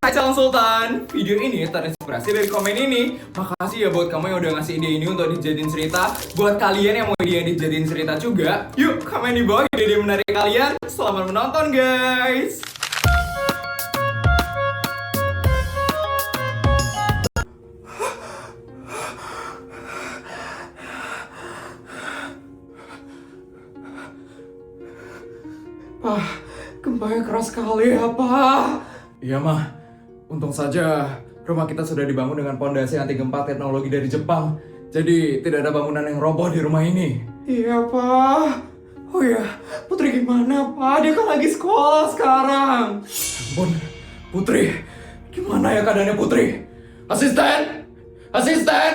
Hai calon sultan, video ini terinspirasi dari komen ini. Makasih ya buat kamu yang udah ngasih ide ini untuk dijadiin cerita. Buat kalian yang mau ide yang dijadiin cerita juga, yuk komen di bawah ide-ide menarik kalian. Selamat menonton guys. Pak, gempanya keras sekali ya Pak. Iya mah, untung saja rumah kita sudah dibangun dengan pondasi anti gempa teknologi dari Jepang. Jadi tidak ada bangunan yang roboh di rumah ini. Iya Pak. Oh ya, Putri gimana Pak? Dia kan lagi sekolah sekarang. Ampun, Putri. Gimana ya keadaannya Putri? Asisten? Asisten?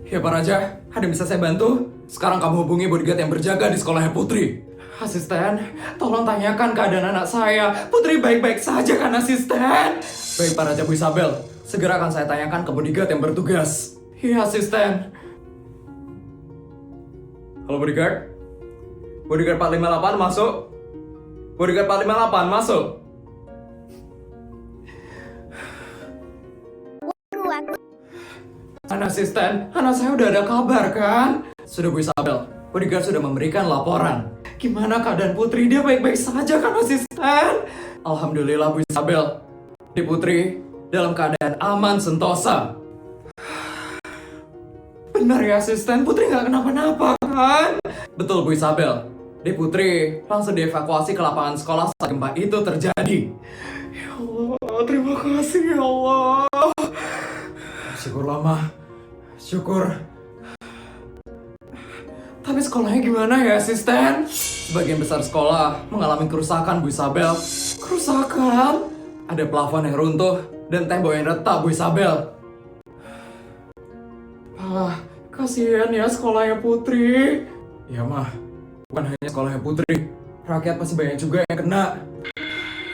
Ya Pak Raja, ada yang bisa saya bantu? Sekarang kamu hubungi bodyguard yang berjaga di sekolahnya Putri. Asisten, tolong tanyakan keadaan anak saya. Putri baik-baik saja kan asisten? Baik Pak Raja Bu Isabel, segera akan saya tanyakan ke bodyguard yang bertugas. Iya asisten. Halo bodyguard? Bodyguard 458 masuk? Bodyguard 458 masuk? Anak asisten, anak saya udah ada kabar kan? Sudah Bu Isabel, bodyguard sudah memberikan laporan. Gimana keadaan Putri? Dia baik-baik saja kan asisten? Alhamdulillah Bu Isabel. Di Putri dalam keadaan aman sentosa. Benar ya asisten, Putri nggak kenapa-napa kan? Betul Bu Isabel. Di Putri langsung dievakuasi ke lapangan sekolah saat gempa itu terjadi. Ya Allah, terima kasih ya Allah. Syukurlah mah. Syukur. Tapi sekolahnya gimana ya asisten? Sebagian besar sekolah mengalami kerusakan Bu Isabel. Kerusakan? Ada plafon yang runtuh dan tembok yang retak Bu Isabel. Kasihan ya sekolahnya Putri. Ya mah, bukan hanya sekolahnya Putri. Rakyat pasti banyak juga yang kena.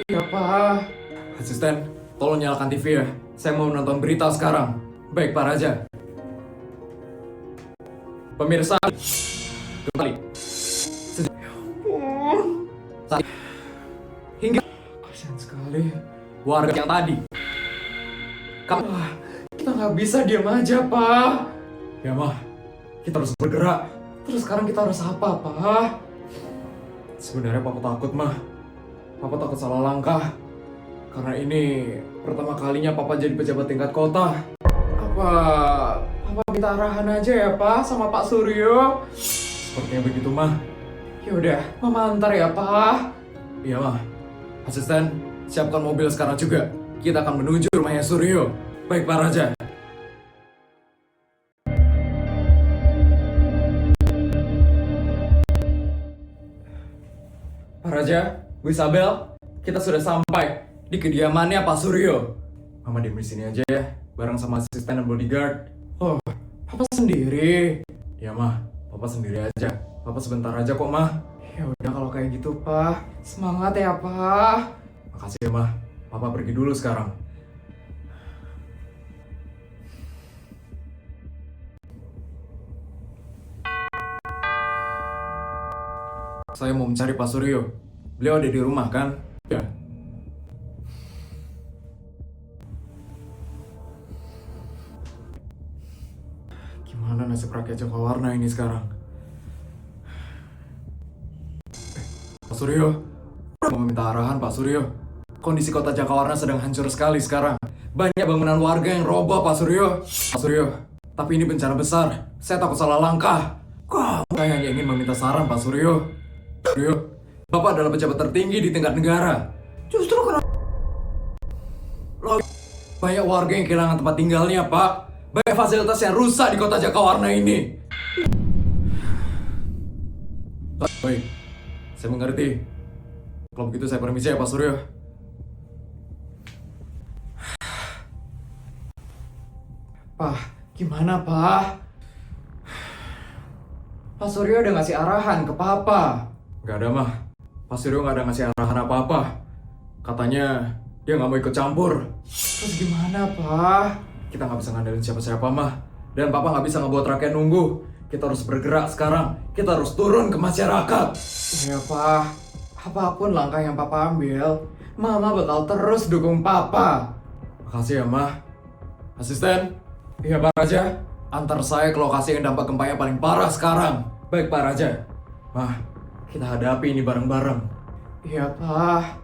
Iya Pak. Asisten, tolong nyalakan TV ya. Saya mau nonton berita sekarang. Baik Pak Raja. Pemirsa, kembali. Hingga kasihan sekali warga yang tadi. Kita nggak bisa diam aja Pak. Ya mah, kita harus bergerak. Terus sekarang kita harus apa Pak? Sebenarnya Papa takut mah. Papa takut salah langkah. Karena ini pertama kalinya Papa jadi pejabat tingkat kota. Papa minta arahan aja ya Pak sama Pak Suryo. Sepertinya begitu mah. Yaudah, Mama antar ya Pak. Iya mah. Asisten, siapkan mobil sekarang juga. Kita akan menuju rumahnya Suryo. Baik Pak Raja. Pak Raja, Bu Isabel, kita sudah sampai di kediamannya Pak Suryo. Mama diam di sini aja ya, bareng sama asisten dan bodyguard. Oh, Papa sendiri. Ya mah, Papa sendiri aja. Papa sebentar aja kok mah. Ya udah kalau kayak gitu Pak. Semangat ya Pak. Makasih ya mah. Papa pergi dulu sekarang. Saya mau mencari Pak Suryo. Beliau ada di rumah kan? Ya. Gimana nasib rakyat Jakawarna ini sekarang? Pak Suryo, mau meminta arahan Pak Suryo. Kondisi kota Jakawarna sedang hancur sekali sekarang. Banyak bangunan warga yang roboh Pak Suryo. Pak Suryo, tapi ini bencana besar. Saya takut salah langkah. Saya hanya ingin meminta saran Pak Suryo. Suryo, Bapak adalah pejabat tertinggi di tingkat negara. Justru kenapa banyak warga yang kehilangan tempat tinggalnya Pak. Banyak fasilitas yang rusak di kota Jakawarna ini. Baik, saya mengerti. Kalau begitu saya permisi ya Pak Suryo. Pak, gimana Pak? Pak Suryo udah ngasih arahan ke Papa. Gak ada mah, Pak Suryo gak ada ngasih arahan apa-apa. Katanya dia gak mau ikut campur. Terus gimana Pak? Kita gak bisa ngandelin siapa-siapa mah. Dan Papa gak bisa ngebuat rakyat nunggu. Kita harus bergerak sekarang. Kita harus turun ke masyarakat. Iya Pak. Apapun langkah yang Papa ambil, Mama bakal terus dukung Papa. Makasih ya, Ma. Asisten? Iya, Pak Raja. Antar saya ke lokasi yang dampak gempa yang paling parah sekarang. Baik, Pak Raja. Ma, kita hadapi ini bareng-bareng. Iya, Pak.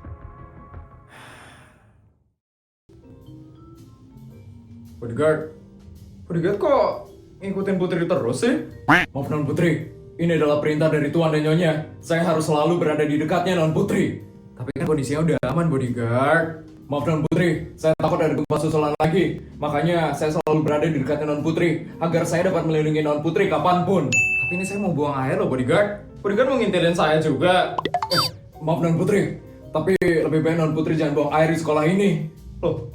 Bodyguard kok ngikutin Putri terus sih? Maaf Non Putri, ini adalah perintah dari Tuan dan Nyonya. Saya harus selalu berada di dekatnya Non Putri. Tapi kan kondisinya udah aman Bodyguard. Maaf Non Putri, saya takut ada gempa susulan lagi. Makanya saya selalu berada di dekatnya Non Putri agar saya dapat melindungi Non Putri kapanpun. Tapi ini saya mau buang air loh Bodyguard. Bodyguard mau ngintilin saya juga. Maaf Non Putri, tapi lebih baik Non Putri jangan buang air di sekolah ini. Loh,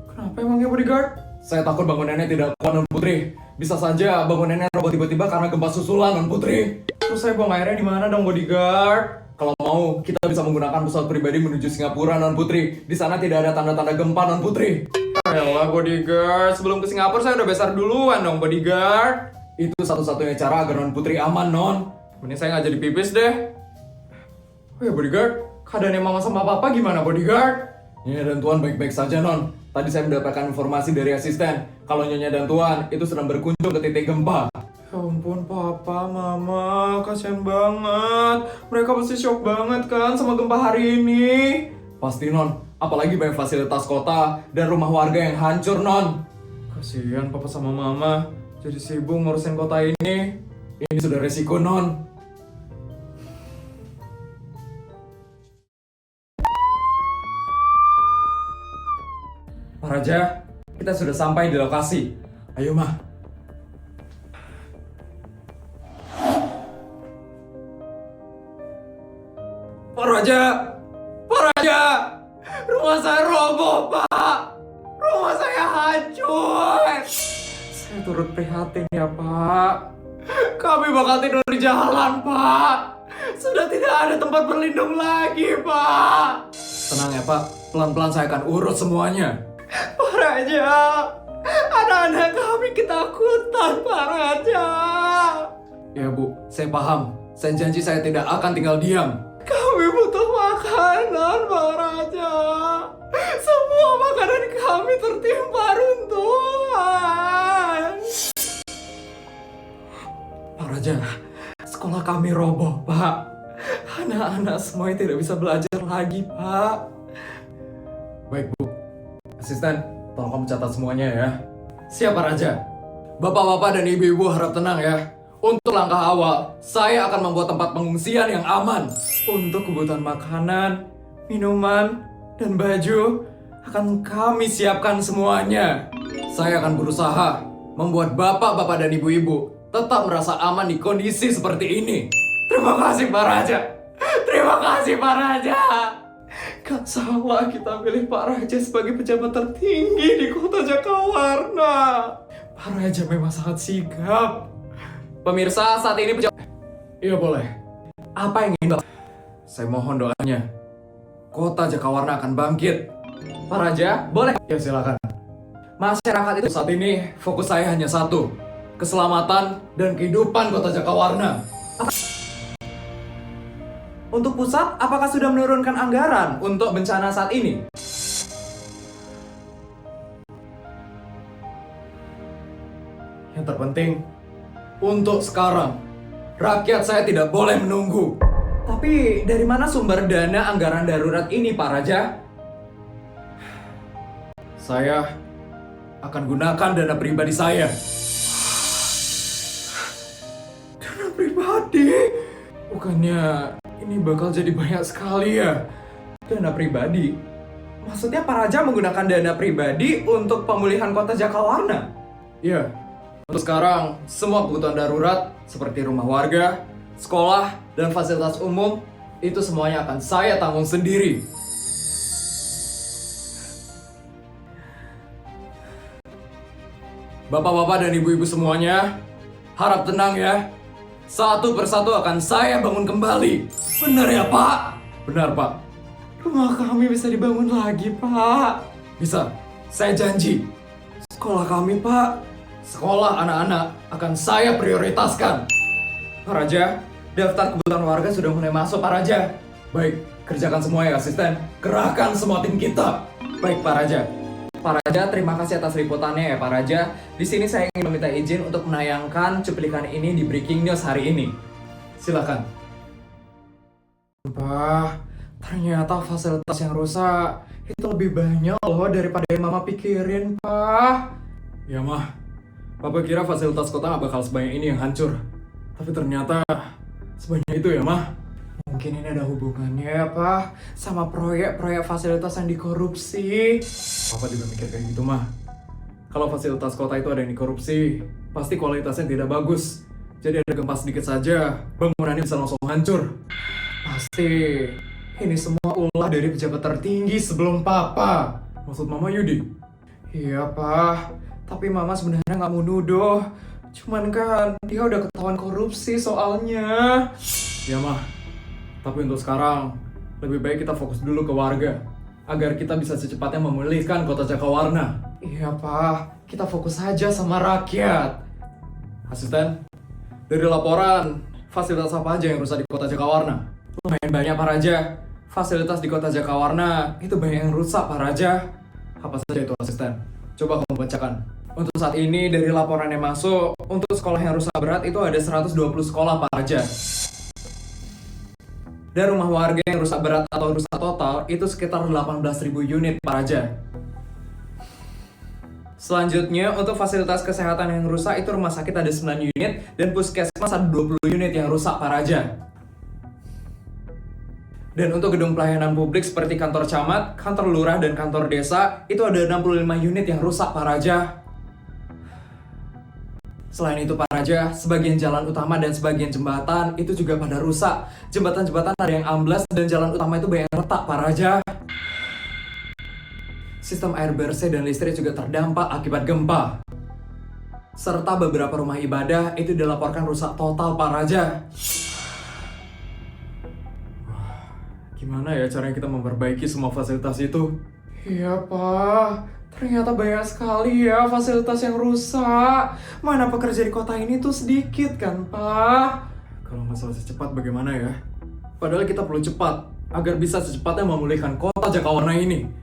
kenapa emangnya Bodyguard? Saya takut bangunannya tidak kuat Non Putri. Bisa saja bangunannya roboh tiba-tiba karena gempa susulan Non Putri. Terus saya buang airnya di mana dong Bodyguard? Kalau mau, kita bisa menggunakan pesawat pribadi menuju Singapura Non Putri. Di sana tidak ada tanda-tanda gempa Non Putri. Ayolah Bodyguard, sebelum ke Singapura saya udah besar duluan dong Bodyguard. Itu satu-satunya cara agar Non Putri aman Non. Ini saya nggak jadi pipis deh. Oh ya Bodyguard, keadaannya Mama sama Papa gimana Bodyguard? Nyonya dan Tuan baik-baik saja Non. Tadi saya mendapatkan informasi dari asisten kalau Nyonya dan Tuan itu sedang berkunjung ke titik gempa. Ya ampun Papa, Mama, kasihan banget. Mereka pasti shock banget kan sama gempa hari ini. Pasti Non, apalagi banyak fasilitas kota dan rumah warga yang hancur Non. Kasihan Papa sama Mama, jadi sibuk ngurusin kota ini. Ini sudah resiko Non. Pak Raja, kita sudah sampai di lokasi. Ayo, Ma. Pak Raja! Pak Raja! Rumah saya roboh, Pak! Rumah saya hancur! Saya turut prihatin ya, Pak. Kami bakal tidur di jalan, Pak. Sudah tidak ada tempat berlindung lagi, Pak. Tenang ya, Pak. Pelan-pelan saya akan urus semuanya. Pak Raja, anak-anak kami ketakutan, Pak Raja. Ya Bu, saya paham. Saya janji saya tidak akan tinggal diam. Kami butuh makanan, Pak Raja. Semua makanan kami tertimpa runtuhan. Pak Raja, sekolah kami roboh, Pak. Anak-anak semuanya tidak bisa belajar lagi, Pak. Baik, Bu. Asisten, tolong kamu catat semuanya ya. Siap, Pak Raja. Bapak-bapak dan ibu-ibu harap tenang ya. Untuk langkah awal, saya akan membuat tempat pengungsian yang aman. Untuk kebutuhan makanan, minuman, dan baju akan kami siapkan semuanya. Saya akan berusaha membuat bapak-bapak dan ibu-ibu tetap merasa aman di kondisi seperti ini. Terima kasih, Pak Raja. Terima kasih, Pak Raja. Gak salah kita pilih Pak Raja sebagai pejabat tertinggi di kota Jakawarna. Pak Raja memang sangat sigap. Pemirsa, saat ini pejabat... Iya boleh. Apa yang ingin Bapak? Saya mohon doanya. Kota Jakawarna akan bangkit. Pak Raja, boleh? Ya silakan. Masyarakat itu saat ini fokus saya hanya satu. Keselamatan dan kehidupan kota Jakawarna. Untuk pusat, apakah sudah menurunkan anggaran untuk bencana saat ini? Yang terpenting, untuk sekarang, rakyat saya tidak boleh menunggu. Tapi dari mana sumber dana anggaran darurat ini, Pak Raja? Saya akan gunakan dana pribadi saya. Dana pribadi? Bukannya ini bakal jadi banyak sekali ya? Dana pribadi? Maksudnya Pak Raja menggunakan dana pribadi untuk pemulihan kota Jakawarna? Iya. Untuk sekarang, semua kebutuhan darurat seperti rumah warga, sekolah, dan fasilitas umum itu semuanya akan saya tanggung sendiri. Bapak-bapak dan ibu-ibu semuanya, harap tenang ya. Satu persatu akan saya bangun kembali. Benar ya, Pak? Benar, Pak. Rumah kami bisa dibangun lagi, Pak. Bisa, saya janji. Sekolah kami, Pak. Sekolah anak-anak akan saya prioritaskan. Pak Raja, daftar kebutuhan warga sudah mulai masuk, Pak Raja. Baik, kerjakan semua ya asisten. Kerahkan semua tim kita. Baik Pak Raja. Pak Raja, terima kasih atas liputannya ya Pak Raja. Di sini saya ingin meminta izin untuk menayangkan cuplikan ini di Breaking News hari ini. Silakan. Pak, ternyata fasilitas yang rusak itu lebih banyak loh daripada yang Mama pikirin, Pak. Ya, Mah. Papa kira fasilitas kota nggak bakal sebanyak ini yang hancur. Tapi ternyata sebanyak itu ya, Mah. Mungkin ini ada hubungannya ya, Pak, sama proyek-proyek fasilitas yang dikorupsi. Papa juga mikir kayak gitu, Mah. Kalau fasilitas kota itu ada yang dikorupsi, pasti kualitasnya tidak bagus. Jadi ada gempa sedikit saja, bangunannya bisa langsung hancur. Pasti ini semua ulah dari pejabat tertinggi sebelum Papa. Maksud Mama Yudi? Iya, Pak. Tapi Mama sebenarnya nggak mau nuduh. Cuman kan dia udah ketahuan korupsi soalnya. Ya, Mah. Tapi untuk sekarang, lebih baik kita fokus dulu ke warga. Agar kita bisa secepatnya memulihkan kota Jakawarna. Iya, Pak. Kita fokus saja sama rakyat. Asisten, dari laporan, fasilitas apa aja yang rusak di kota Jakawarna? Lumayan banyak Pak Raja. Fasilitas di kota Jakawarna itu banyak yang rusak Pak Raja. Apa saja itu asisten? Coba kamu bacakan. Untuk saat ini dari laporan yang masuk, untuk sekolah yang rusak berat itu ada 120 sekolah Pak Raja. Dan rumah warga yang rusak berat atau rusak total itu sekitar 18.000 unit Pak Raja. Selanjutnya untuk fasilitas kesehatan yang rusak itu rumah sakit ada 9 unit dan puskesmas ada 20 unit yang rusak Pak Raja. Dan untuk gedung pelayanan publik seperti kantor camat, kantor lurah, dan kantor desa, itu ada 65 unit yang rusak Pak Raja. Selain itu Pak Raja, sebagian jalan utama dan sebagian jembatan itu juga pada rusak. Jembatan-jembatan ada yang amblas dan jalan utama itu banyak retak Pak Raja. Sistem air bersih dan listrik juga terdampak akibat gempa. Serta beberapa rumah ibadah itu dilaporkan rusak total Pak Raja. Gimana ya caranya kita memperbaiki semua fasilitas itu? Iya, Pak. Ternyata banyak sekali ya fasilitas yang rusak. Mana pekerja di kota ini tuh sedikit kan, Pak? Kalau masalah secepat bagaimana ya? Padahal kita perlu cepat agar bisa secepatnya memulihkan kota Jakawarna ini.